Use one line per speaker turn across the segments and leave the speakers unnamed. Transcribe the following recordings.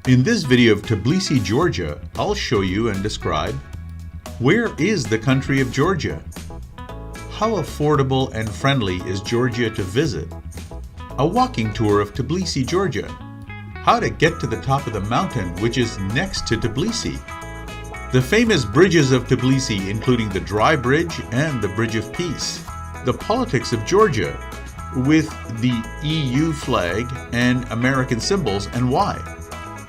In this video of Tbilisi, Georgia, I'll show you and describe where is the country of Georgia? How affordable and friendly is Georgia to visit? A walking tour of Tbilisi, Georgia. How to get to the top of the mountain which is next to Tbilisi. The famous bridges of Tbilisi, including the Dry Bridge and the Bridge of Peace. The politics of Georgia with the EU flag and American symbols and why.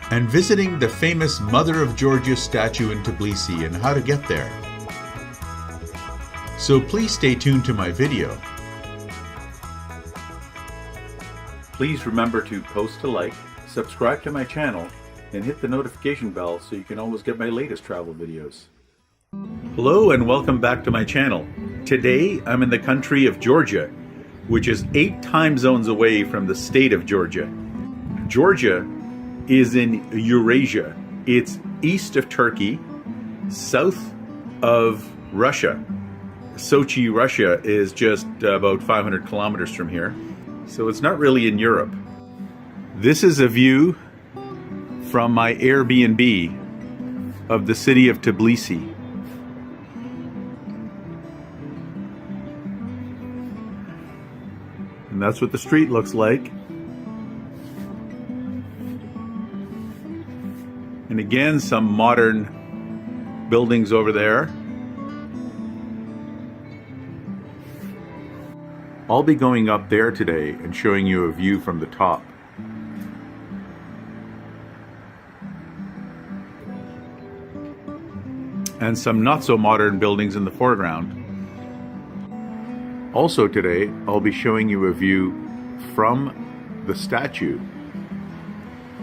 And visiting the famous Mother of Georgia statue in Tbilisi and how to get there. So please stay tuned to my video.
Please remember to post a like, subscribe to my channel, and hit the notification bell so you can always get my latest travel videos. Hello and welcome back to my channel. Today I'm in the country of Georgia, which is 8 time zones away from the state of Georgia. Georgia is in Eurasia. It's east of Turkey, south of Russia. Sochi, Russia is just about 500 kilometers from here. So it's not really in Europe. This is a view from my Airbnb of the city of Tbilisi. And that's what the street looks like. And again, some modern buildings over there. I'll be going up there today and showing you a view from the top. And some not so modern buildings in the foreground. Also today, I'll be showing you a view from the statue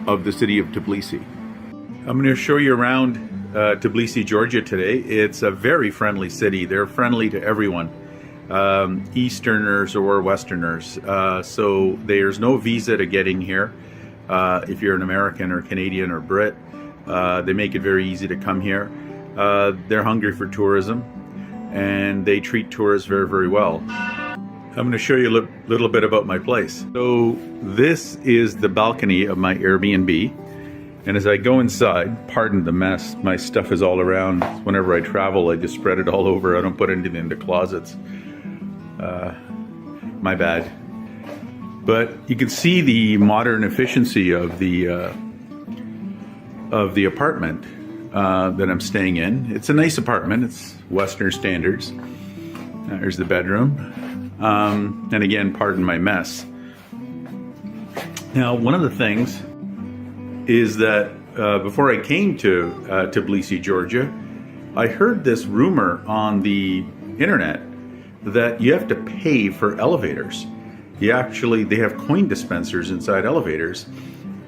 of the city of Tbilisi. I'm going to show you around Tbilisi, Georgia today. It's a very friendly city. They're friendly to everyone, Easterners or Westerners. So there's no visa to get in here if you're an American or Canadian or Brit. They make it very easy to come here. They're hungry for tourism and they treat tourists very, very well. I'm going to show you a little bit about my place. So this is the balcony of my Airbnb. And as I go inside, pardon the mess, my stuff is all around. Whenever I travel, I just spread it all over. I don't put anything into closets. My bad. But you can see the modern efficiency of the apartment that I'm staying in. It's a nice apartment. It's Western standards. There's the bedroom. And again, pardon my mess. Now, one of the things is that before I came to Tbilisi, Georgia, I heard this rumor on the internet that you have to pay for elevators. They have coin dispensers inside elevators,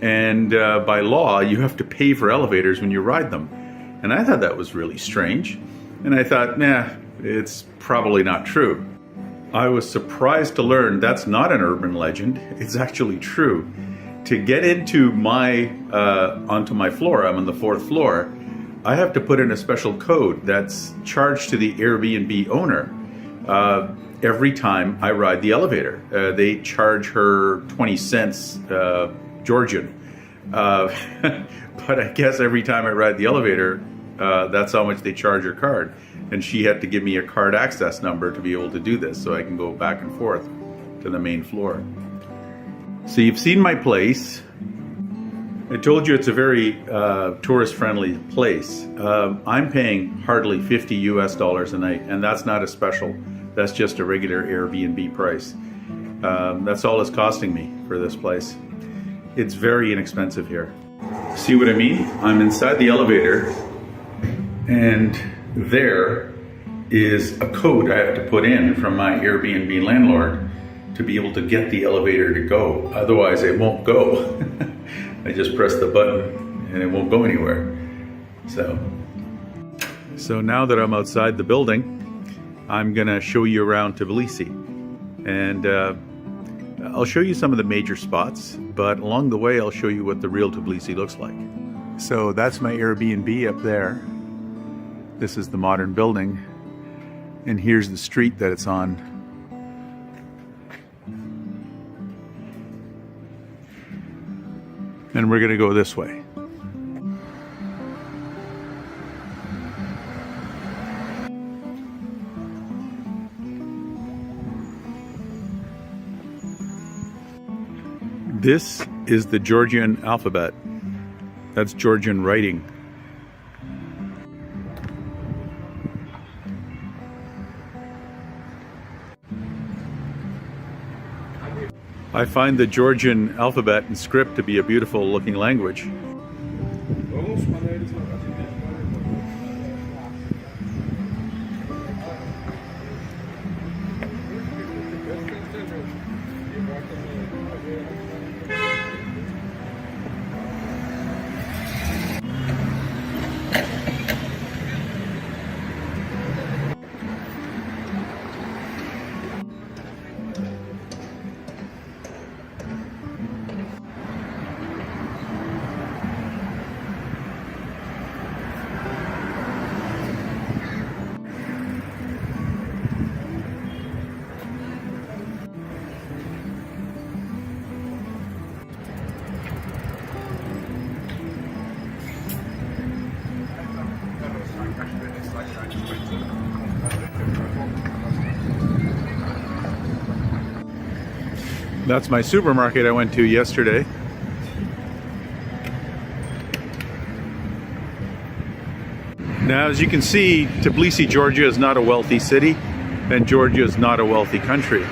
and by law, you have to pay for elevators when you ride them. And I thought that was really strange, and I thought, nah, it's probably not true. I was surprised to learn that's not an urban legend. It's actually true. To get into onto my floor, I'm on the 4th floor, I have to put in a special code that's charged to the Airbnb owner every time I ride the elevator. They charge her 20 cents Georgian. But I guess every time I ride the elevator, that's how much they charge her card. And she had to give me a card access number to be able to do this so I can go back and forth to the main floor. So you've seen my place. I told you it's a very tourist-friendly place. I'm paying hardly $50 US a night, and that's not a special. That's just a regular Airbnb price. That's all it's costing me for this place. It's very inexpensive here. See what I mean? I'm inside the elevator, and there is a code I have to put in from my Airbnb landlord to be able to get the elevator to go. Otherwise it won't go. I just press the button and it won't go anywhere. So now that I'm outside the building, I'm gonna show you around Tbilisi. And I'll show you some of the major spots, but along the way I'll show you what the real Tbilisi looks like. So that's my Airbnb up there. This is the modern building. And here's the street that it's on. And we're going to go this way. This is the Georgian alphabet. That's Georgian writing. I find the Georgian alphabet and script to be a beautiful looking language. That's my supermarket I went to yesterday. Now, as you can see, Tbilisi, Georgia is not a wealthy city, and Georgia is not a wealthy country.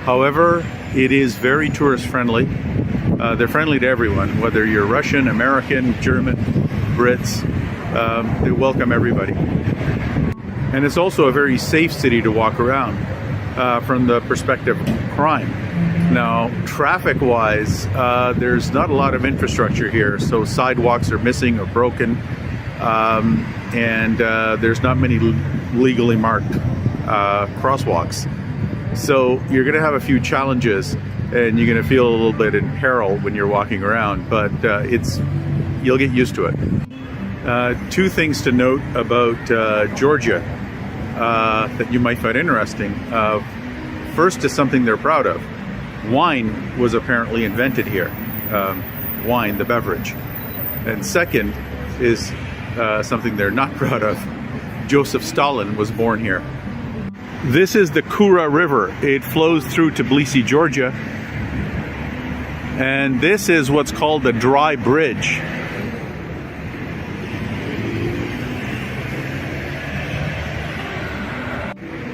However, it is very tourist friendly. They're friendly to everyone, whether you're Russian, American, German, Brits. They welcome everybody. And it's also a very safe city to walk around from the perspective of crime. Now, traffic-wise, there's not a lot of infrastructure here, so sidewalks are missing or broken, and there's not many legally marked crosswalks. So you're going to have a few challenges, and you're going to feel a little bit in peril when you're walking around, but you'll get used to it. Two things to note about Georgia that you might find interesting. First is something they're proud of. Wine was apparently invented here, wine, the beverage. And second is something they're not proud of. Joseph Stalin was born here. This is the Kura River. It flows through Tbilisi, Georgia. And this is what's called the dry bridge.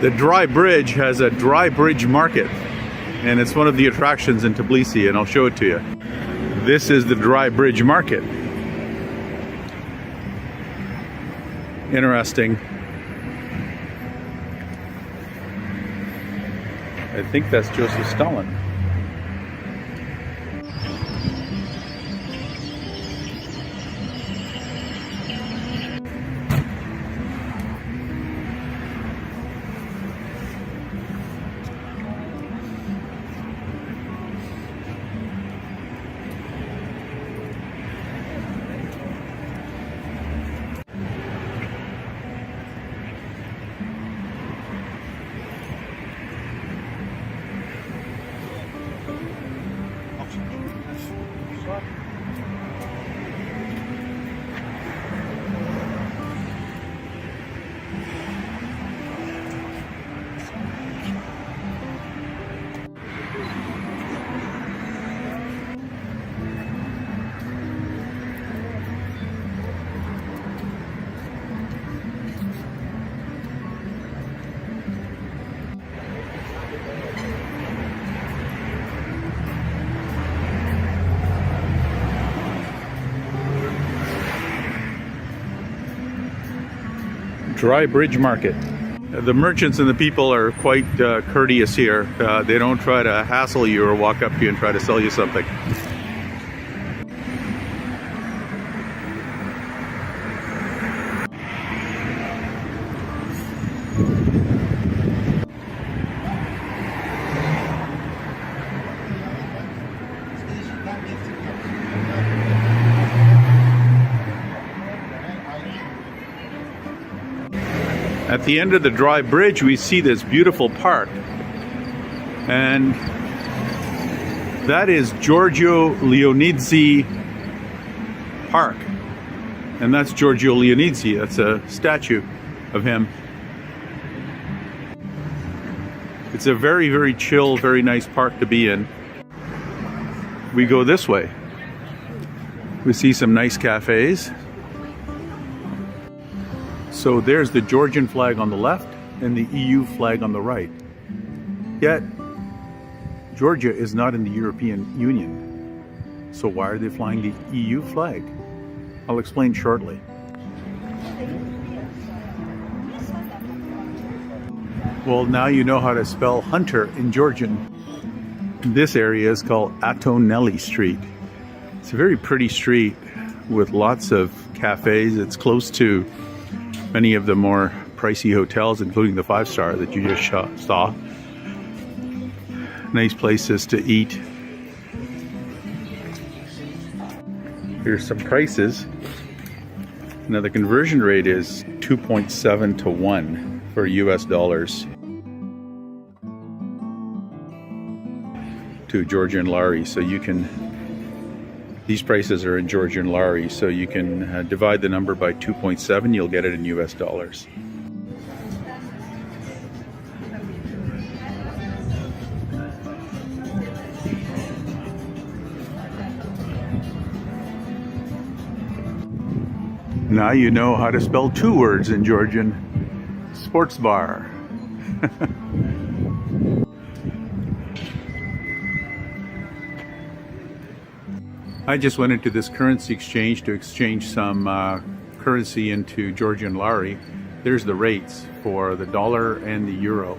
The dry bridge has a dry bridge market, and it's one of the attractions in Tbilisi, and I'll show it to you. This is the dry bridge market. Interesting. I think that's Joseph Stalin. Dry bridge market. The merchants and the people are quite courteous here. They don't try to hassle you or walk up to you and try to sell you something. At the end of the dry bridge, we see this beautiful park, and that is Giorgio Leonidze Park, and that's Giorgio Leonidze. That's a statue of him. It's a very, very chill, very nice park to be in. we go this way. We see some nice cafes. So there's the Georgian flag on the left and the EU flag on the right. Yet, Georgia is not in the European Union. So why are they flying the EU flag? I'll explain shortly. Well, now you know how to spell hunter in Georgian. This area is called Atoneli Street. It's a very pretty street with lots of cafes. It's close to many of the more pricey hotels, including the 5-star that you just saw. Nice places to eat. Here's some prices. Now the conversion rate is 2.7 to 1 for US dollars to Georgian lari. So you can, these prices are in Georgian lari, so you can divide the number by 2.7, you'll get it in US dollars. Now you know how to spell 2 words in Georgian. Sports bar. I just went into this currency exchange to exchange some currency into Georgian lari. There's the rates for the dollar and the euro.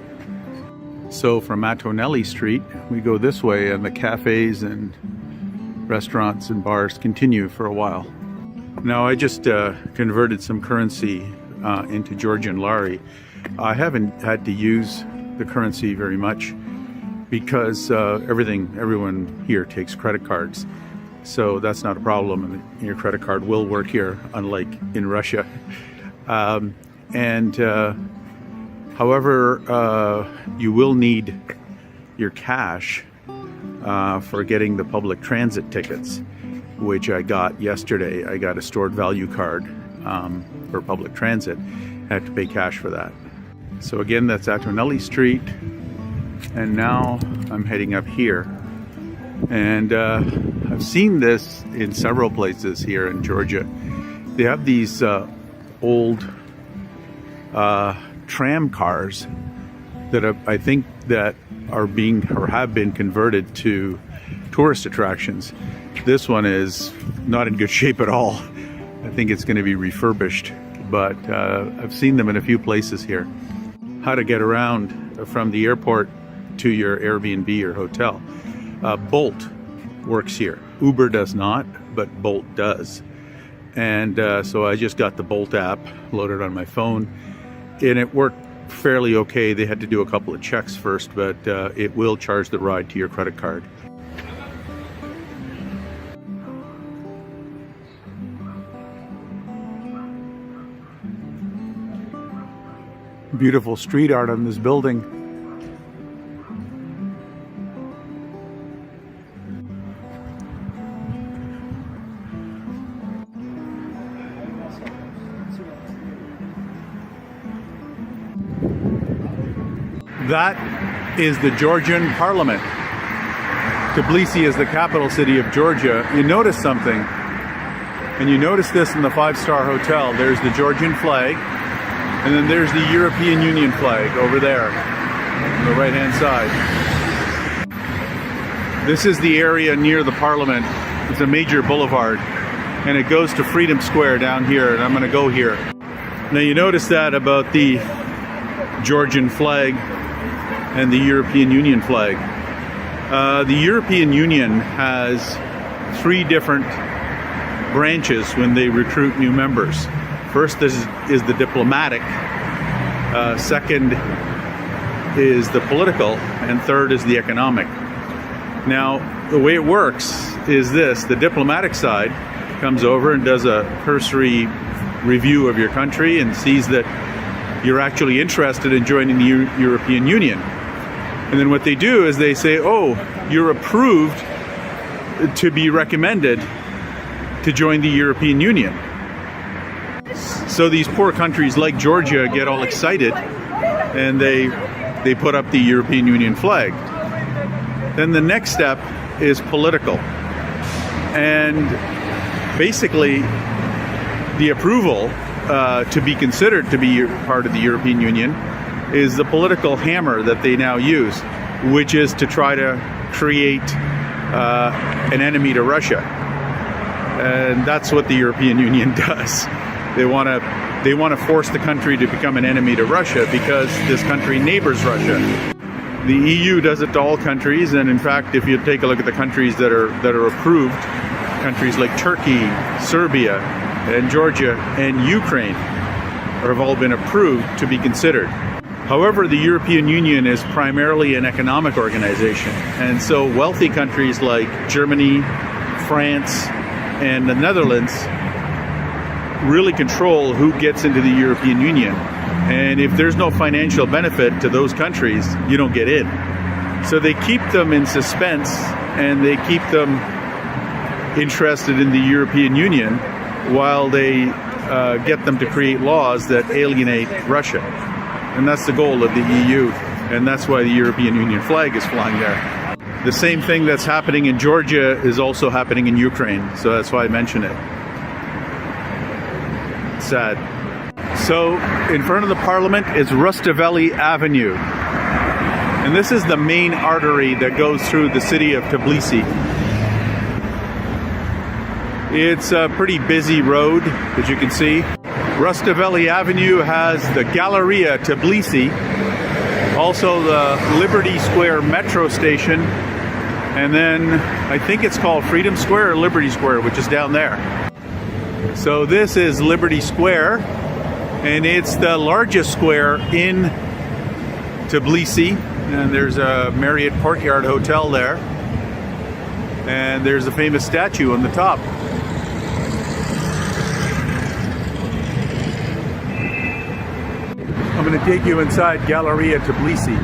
So from Atoneli Street, we go this way, and the cafes and restaurants and bars continue for a while. Now I just converted some currency into Georgian lari. I haven't had to use the currency very much because everyone here takes credit cards. So that's not a problem. Your credit card will work here, unlike in Russia. However, you will need your cash for getting the public transit tickets, which I got yesterday. I got a stored value card for public transit. I had to pay cash for that. So again, that's Atoneli Street. And now I'm heading up here. And I've seen this in several places here in Georgia. They have these old tram cars that I think that are being or have been converted to tourist attractions. This one is not in good shape at all. I think it's going to be refurbished, but I've seen them in a few places here. How to get around from the airport to your Airbnb or hotel. Bolt works here. Uber does not, but Bolt does. And so I just got the Bolt app loaded on my phone, and it worked fairly okay. They had to do a couple of checks first, but it will charge the ride to your credit card. Beautiful street art on this building. That is the Georgian Parliament. Tbilisi is the capital city of Georgia. You notice something, and you notice this in the 5-star hotel. There's the Georgian flag, and then there's the European Union flag over there on the right-hand side. This is the area near the Parliament. It's a major boulevard, and it goes to Freedom Square down here, and I'm going to go here. Now you notice that about the Georgian flag and the European Union flag. The European Union has 3 different branches when they recruit new members. First is the diplomatic, second is the political, and third is the economic. Now, the way it works is this: the diplomatic side comes over and does a cursory review of your country and sees that you're actually interested in joining the European Union. And then what they do is they say, oh, you're approved to be recommended to join the European Union. So these poor countries like Georgia get all excited, and they put up the European Union flag. Then the next step is political. And basically, the approval to be considered to be part of the European Union is the political hammer that they now use, which is to try to create an enemy to Russia. And that's what the European Union does. They want to force the country to become an enemy to Russia because this country neighbors Russia. The EU does it to all countries, and in fact, if you take a look at the countries that are approved, countries like Turkey, Serbia, and Georgia, and Ukraine have all been approved to be considered. However, the European Union is primarily an economic organization, and so wealthy countries like Germany, France, and the Netherlands really control who gets into the European Union. And if there's no financial benefit to those countries, you don't get in. So they keep them in suspense, and they keep them interested in the European Union while they get them to create laws that alienate Russia. And that's the goal of the EU, and that's why the European Union flag is flying there. The same thing that's happening in Georgia is also happening in Ukraine, so that's why I mention it. It's sad. So, in front of the parliament is Rustaveli Avenue. And this is the main artery that goes through the city of Tbilisi. It's a pretty busy road, as you can see. Rustaveli Avenue has the Galleria Tbilisi, also the Liberty Square metro station, and then I think it's called Freedom Square or Liberty Square, which is down there. So this is Liberty Square, and it's the largest square in Tbilisi, and there's a Marriott Courtyard Hotel there, and there's a famous statue on the top. I'm going to take you inside Galleria Tbilisi.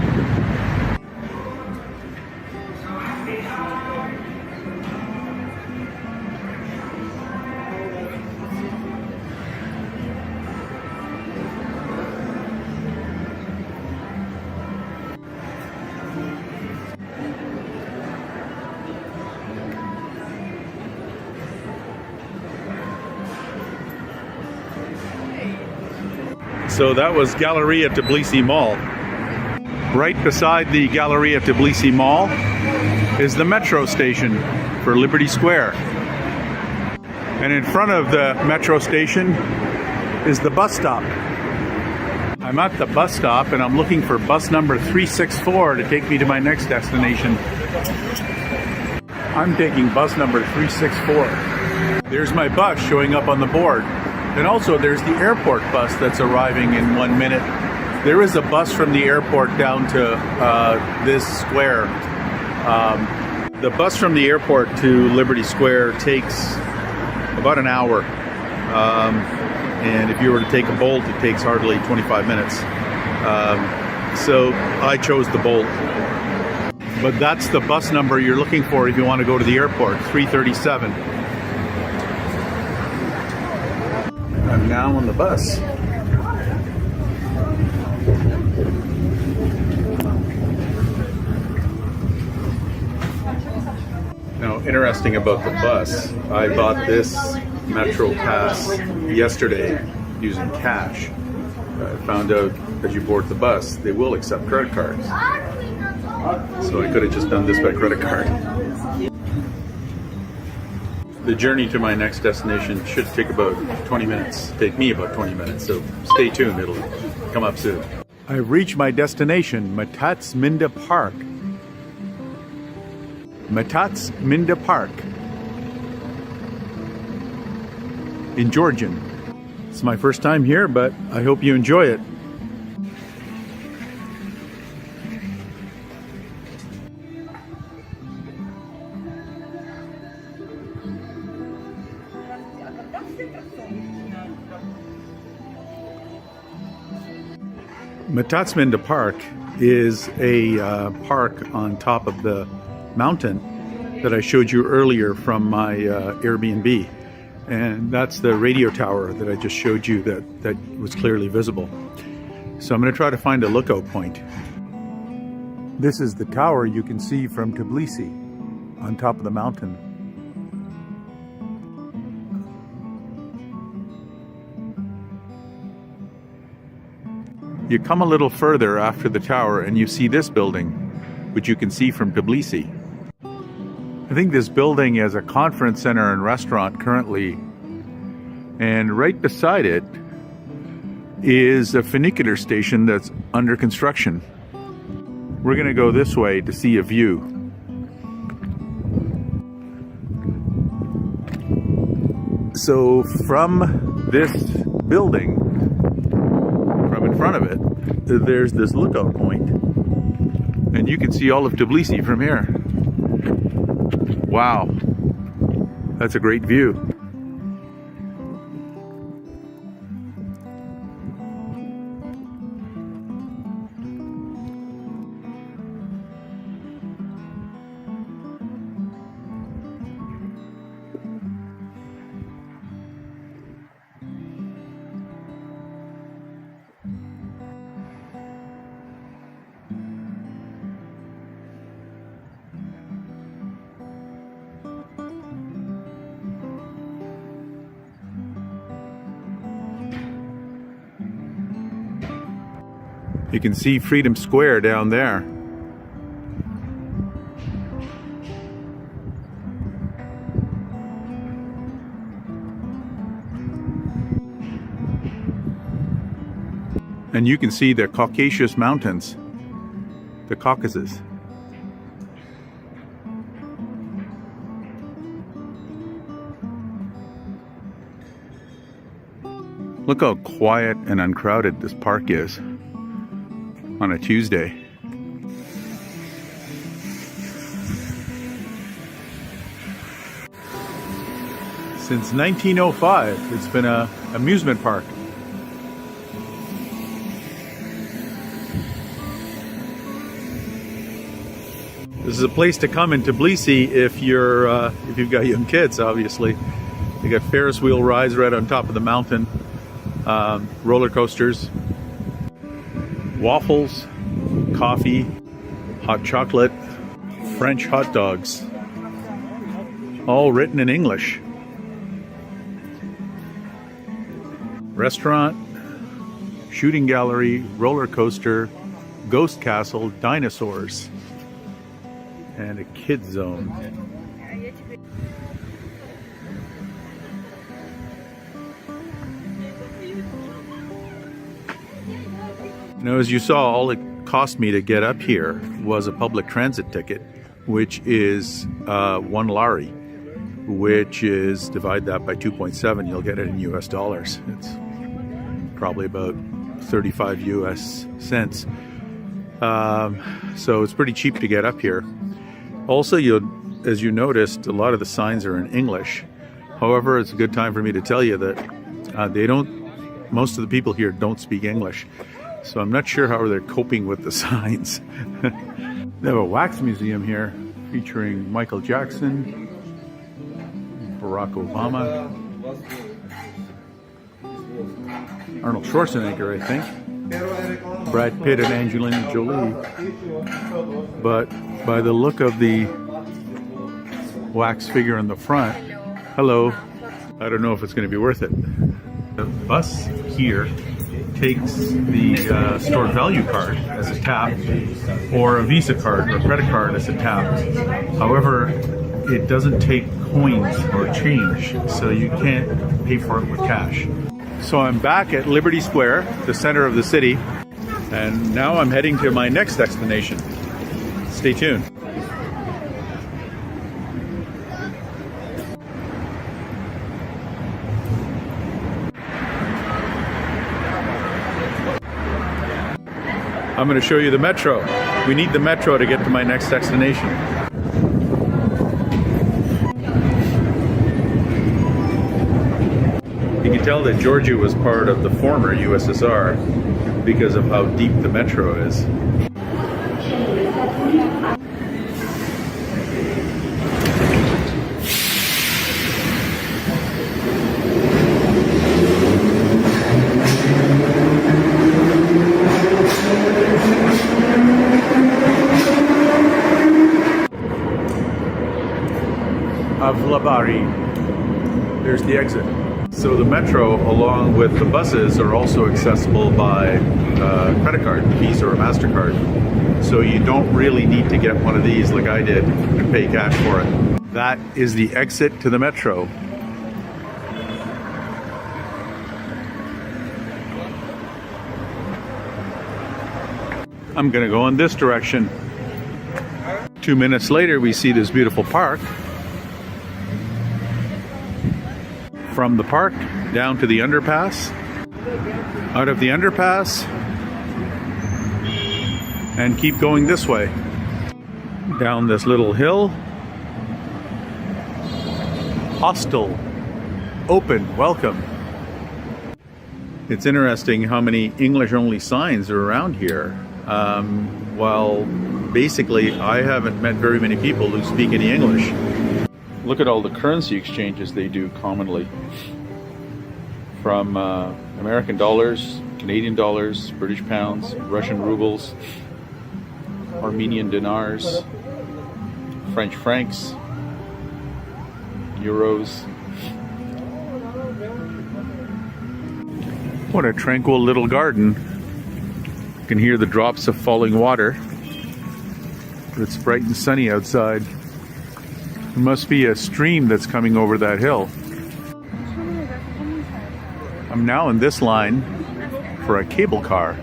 So that was Galleria Tbilisi Mall. Right beside the Galleria Tbilisi Mall is the metro station for Liberty Square. And in front of the metro station is the bus stop. I'm at the bus stop and I'm looking for bus number 364 to take me to my next destination. I'm taking bus number 364. There's my bus showing up on the board. And also there's the airport bus that's arriving in 1 minute. There is a bus from the airport down to this square. The bus from the airport to Liberty Square takes about an hour. And if you were to take a Bolt, it takes hardly 25 minutes. So I chose the Bolt. But that's the bus number you're looking for if you want to go to the airport, 337. I'm now on the bus. Now, interesting about the bus, I bought this Metro Pass yesterday using cash. I found out as you board the bus, they will accept credit cards. So I could have just done this by credit card. The journey to my next destination should take about 20 minutes. Take me about 20 minutes, so stay tuned, it'll come up soon. I've reached my destination, Matats Minda Park. Matats Minda Park in Georgian. It's my first time here, but I hope you enjoy it. Matatsminda Park is a park on top of the mountain that I showed you earlier from my Airbnb. And that's the radio tower that I just showed you that was clearly visible. So I'm going to try to find a lookout point. This is the tower you can see from Tbilisi on top of the mountain. You come a little further after the tower and you see this building, which you can see from Tbilisi. I think this building is a conference center and restaurant currently, and right beside it is a funicular station that's under construction. We're going to go this way to see a view. So from this building, from in front of it, there's this lookout point, and you can see all of Tbilisi from here. Wow, that's a great view. You can see Freedom Square down there. And you can see the Caucasus Mountains, the Caucasus. Look how quiet and uncrowded this park is on a Tuesday. Since 1905, it's been an amusement park. This is a place to come in Tbilisi if you've got young kids. Obviously, they got Ferris wheel rides right on top of the mountain, roller coasters, waffles, coffee, hot chocolate, French hot dogs, all written in English. Restaurant, shooting gallery, roller coaster, ghost castle, dinosaurs, and a kids zone. Now, as you saw, all it cost me to get up here was a public transit ticket, which is 1 lari, which is, divide that by 2.7, you'll get it in US dollars. It's probably about 35 US cents. So it's pretty cheap to get up here. Also, as you noticed, a lot of the signs are in English. However, it's a good time for me to tell you that most of the people here don't speak English. So I'm not sure how they're coping with the signs. They have a wax museum here featuring Michael Jackson, Barack Obama, Arnold Schwarzenegger, I think, Brad Pitt and Angelina Jolie. But by the look of the wax figure in the front, hello, I don't know if it's going to be worth it. The bus here takes the stored value card as a tap, or a Visa card or credit card as a tap. However, it doesn't take coins or change, so you can't pay for it with cash. So I'm back at Liberty Square, the center of the city, and now I'm heading to my next destination. Stay tuned. I'm going to show you the metro. We need the metro to get to my next destination. You can tell that Georgia was part of the former USSR because of how deep the metro is. Affordability. There's the exit. So the metro, along with the buses, are also accessible by credit card, Visa or MasterCard. So you don't really need to get one of these like I did and pay cash for it. That is the exit to the metro. I'm gonna go in this direction. 2 minutes later, we see this beautiful park. From the park down to the underpass, out of the underpass, and keep going this way. Down this little hill. Hostel, open, welcome. It's interesting how many English-only signs are around here. Well, basically, I haven't met very many people who speak any English. Look at all the currency exchanges they do commonly. From American dollars, Canadian dollars, British pounds, Russian rubles, Armenian dinars, French francs, euros. What a tranquil little garden. You can hear the drops of falling water. It's bright and sunny outside. There must be a stream that's coming over that hill. I'm now in this line for a cable car.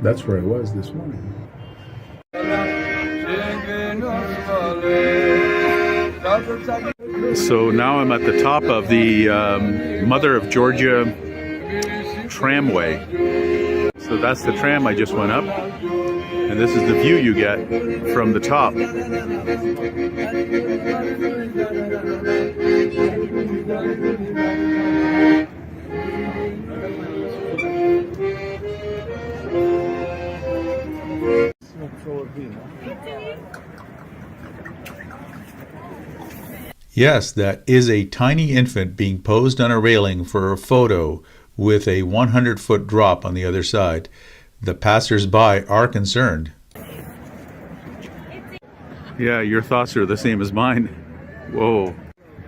That's where I was this morning. So now I'm at the top of the Mother of Georgia tramway. So that's the tram I just went up, and this is the view you get from the top.
Yes, that is a tiny infant being posed on a railing for a photo with a 100-foot drop on the other side. The passers-by are concerned.
Yeah, your thoughts are the same as mine. Whoa.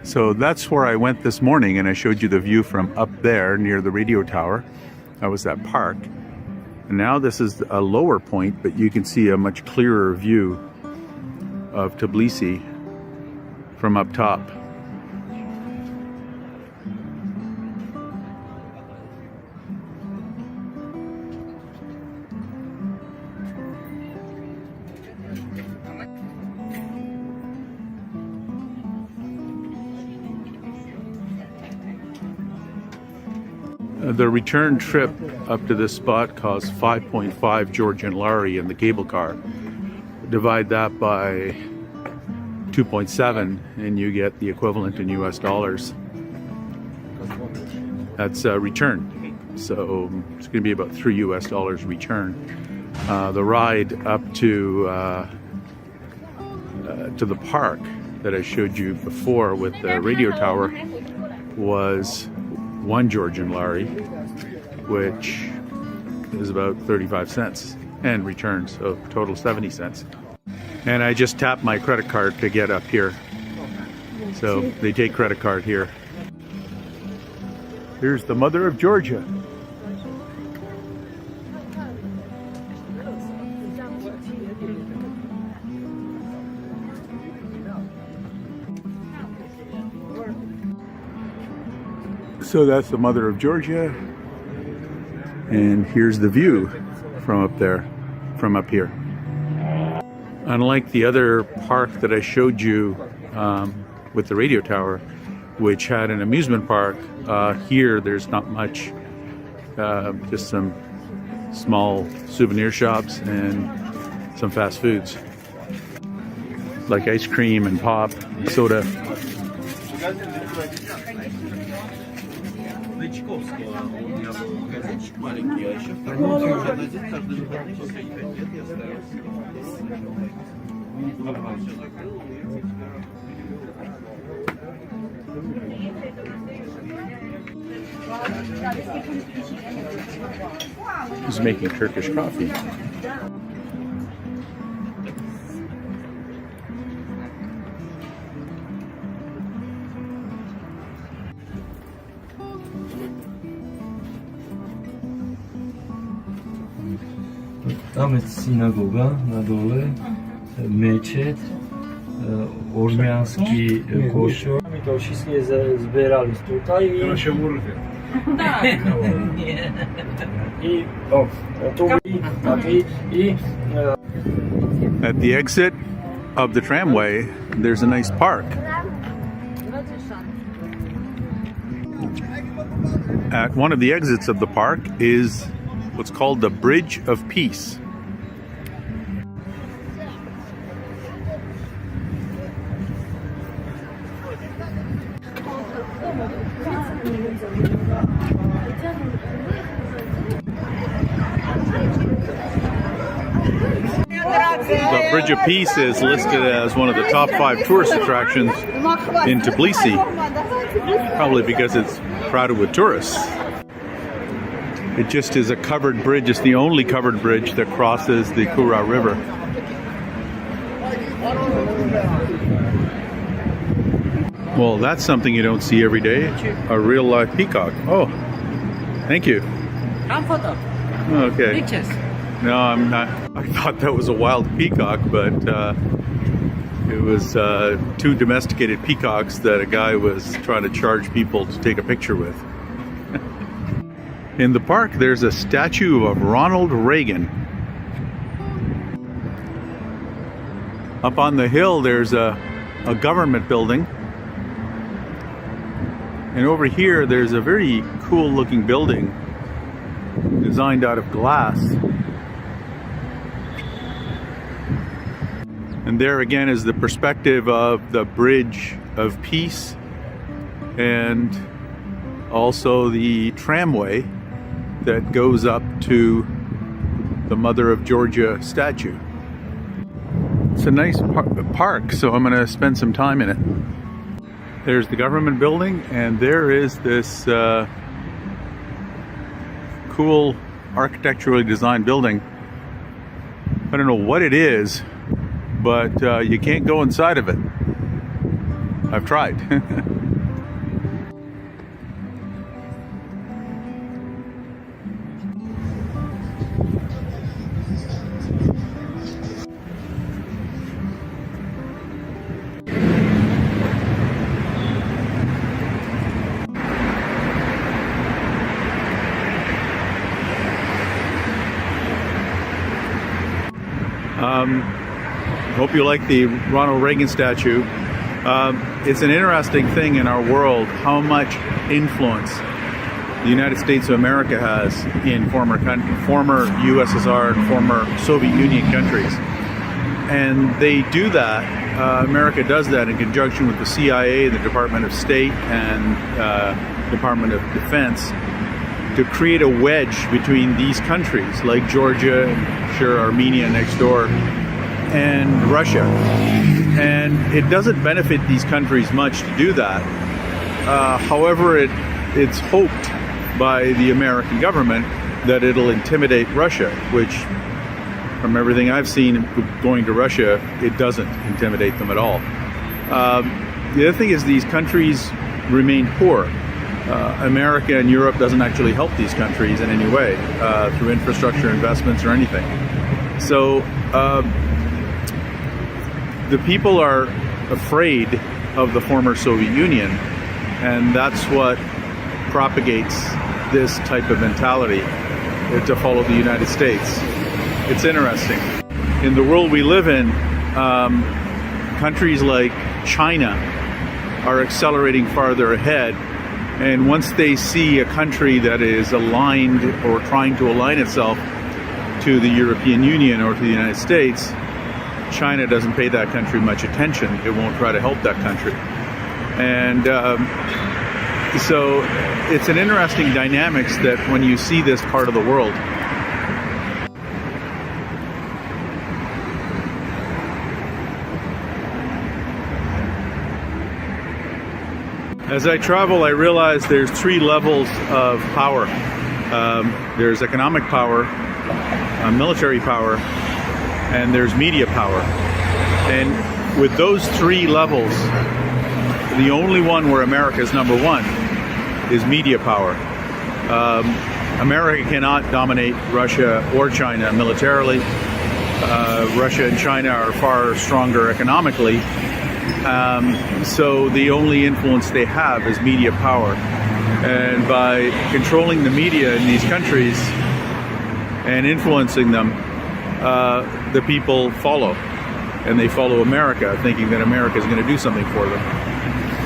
So that's where I went this morning, and I showed you the view from up there near the radio tower. That was that park. And now this is a lower point, but you can see a much clearer view of Tbilisi from up top. The return trip up to this spot costs 5.5 Georgian lari in the cable car. Divide that by 2.7 and you get the equivalent in US dollars. That's a return. So it's going to be about $3 US return. The ride up to the park that I showed you before with the radio tower was 1 Georgian lari, which is about 35 cents, and return, so total 70 cents. And I just tapped my credit card to get up here. So they take credit card here. Here's the Mother of Georgia. So that's the Mother of Georgia, and here's the view from up there, from up here. Unlike the other park that I showed you with the radio tower, which had an amusement park, here there's not much, just some small souvenir shops and some fast foods, like ice cream and pop, and soda. He's making Turkish coffee.
Tam jest synagoga na dole, meczet, ormiański kościół. I to wszystkie zbierali tutaj i...
się urwie.
I o, tu i
At the exit of the tramway, there's a nice park. At one of the exits of the park is what's called the Bridge of Peace. The Bridge of Peace is listed as one of the top 5 tourist attractions in Tbilisi, probably because it's crowded with tourists. It just is a covered bridge. It's the only covered bridge that crosses the Kura River. Well, that's something you don't see every day, a real live peacock. Oh, thank you.
Come photo.
Okay.
Pictures.
No, I'm not. I thought that was a wild peacock, but it was 2 domesticated peacocks that a guy was trying to charge people to take a picture with. In the park, there's a statue of Ronald Reagan. Up on the hill, there's a government building. And over here, there's a very cool looking building designed out of glass. And there again is the perspective of the Bridge of Peace and also the tramway that goes up to the Mother of Georgia statue. It's a nice park, so I'm going to spend some time in it. There's the government building, and there is this cool architecturally designed building. I don't know what it is, but you can't go inside of it. I've tried. Hope you like the Ronald Reagan statue. It's an interesting thing in our world how much influence the United States of America has in former USSR and former Soviet Union countries. And they do that, America does that in conjunction with the CIA, the Department of State, and Department of Defense to create a wedge between these countries like Georgia, and sure, Armenia next door, and Russia. And it doesn't benefit these countries much to do that. However, it's hoped by the American government that it'll intimidate Russia, which, from everything I've seen going to Russia, it doesn't intimidate them at all. The other thing is these countries remain poor. America and Europe doesn't actually help these countries in any way through infrastructure investments or anything. So the people are afraid of the former Soviet Union, and that's what propagates this type of mentality to follow the United States. It's interesting. In the world we live in, countries like China are accelerating farther ahead, and once they see a country that is aligned or trying to align itself to the European Union or to the United States, China doesn't pay that country much attention. It won't try to help that country. And so it's an interesting dynamics that when you see this part of the world. As I travel, I realize there's 3 levels of power. There's economic power, military power, and there's media power. And with those 3 levels, the only one where America is number 1 is media power. America cannot dominate Russia or China militarily. Russia and China are far stronger economically. So the only influence they have is media power. And by controlling the media in these countries and influencing them, the people follow. And they follow America, thinking that America is going to do something for them.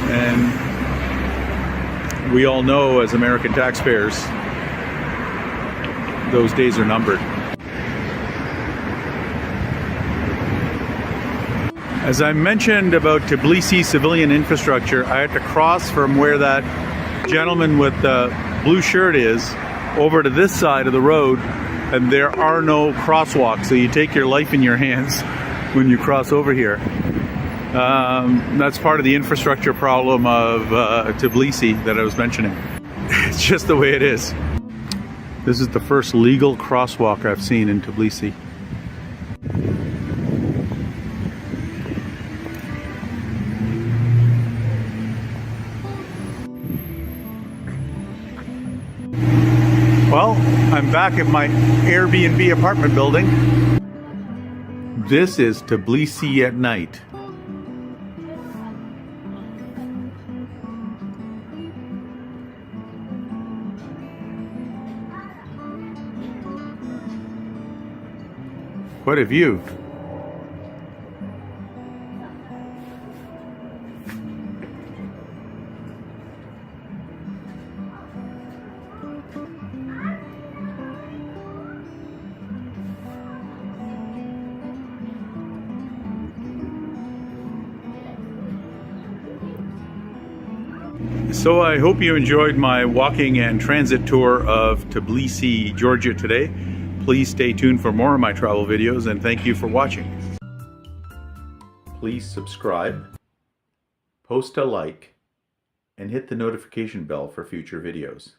And we all know, as American taxpayers, those days are numbered. As I mentioned about Tbilisi civilian infrastructure, I had to cross from where that gentleman with the blue shirt is over to this side of the road, and there are no crosswalks, so you take your life in your hands when you cross over here. That's part of the infrastructure problem of Tbilisi that I was mentioning. It's just the way it is. This is the first legal crosswalk I've seen in Tbilisi. Well, I'm back at my Airbnb apartment building. This is Tbilisi at night. What a view. So I hope you enjoyed my walking and transit tour of Tbilisi, Georgia today. Please stay tuned for more of my travel videos, and thank you for watching. Please subscribe, post a like, and hit the notification bell for future videos.